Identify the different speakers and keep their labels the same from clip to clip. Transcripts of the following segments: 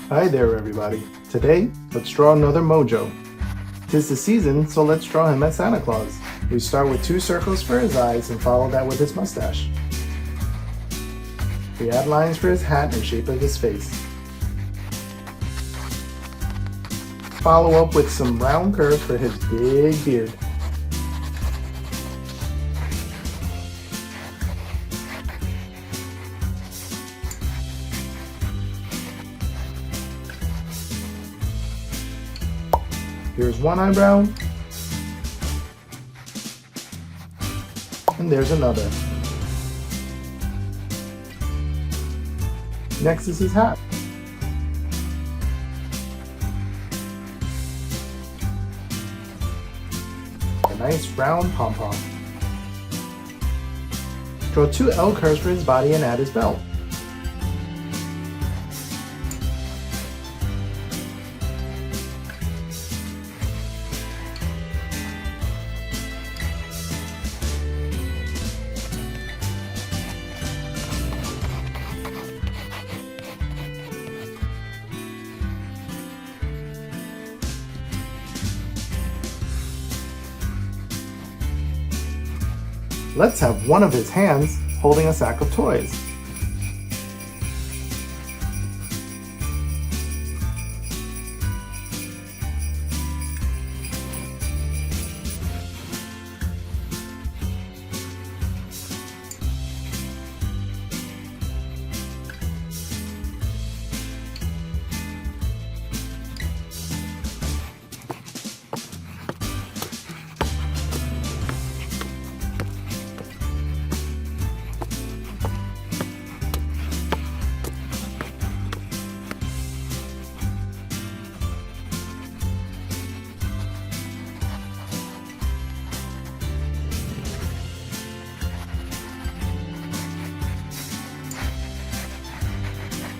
Speaker 1: Hi there everybody. Today, let's draw another Mojo. 'Tis the season, so let's draw him as Santa Claus. We start with 2 circles for his eyes and follow that with his mustache. We add lines for his hat and shape of his face. Follow up with some round curves for his big beard. Here's one eyebrow, and there's another. Next is his hat. A nice round pom-pom. Draw 2 L curves for his body and add his belt. Let's have one of his hands holding a sack of toys.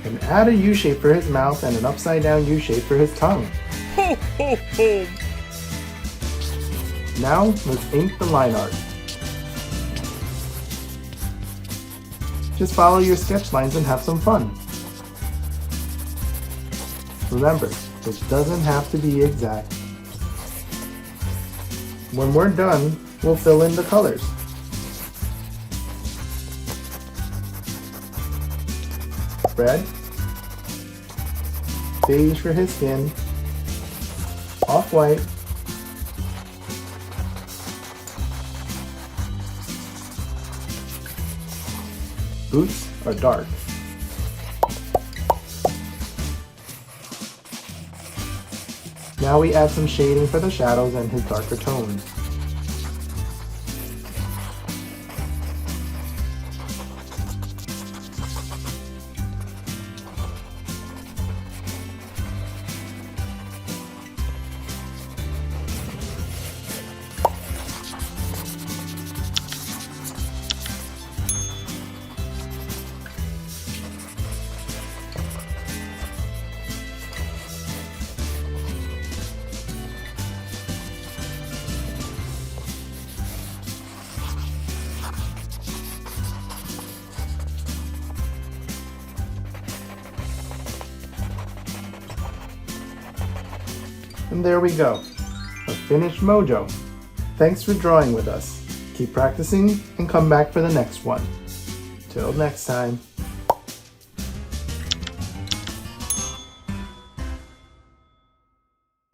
Speaker 1: And add a U shape for his mouth and an upside down U shape for his tongue.
Speaker 2: Ho, ho, ho!
Speaker 1: Now let's ink the line art. Just follow your sketch lines and have some fun. Remember, it doesn't have to be exact. When we're done, we'll fill in the colors. Red, beige for his skin, off-white, boots are dark. Now we add some shading for the shadows and his darker tones. And there we go, a finished Mojo. Thanks for drawing with us. Keep practicing and come back for the next one. Till next time.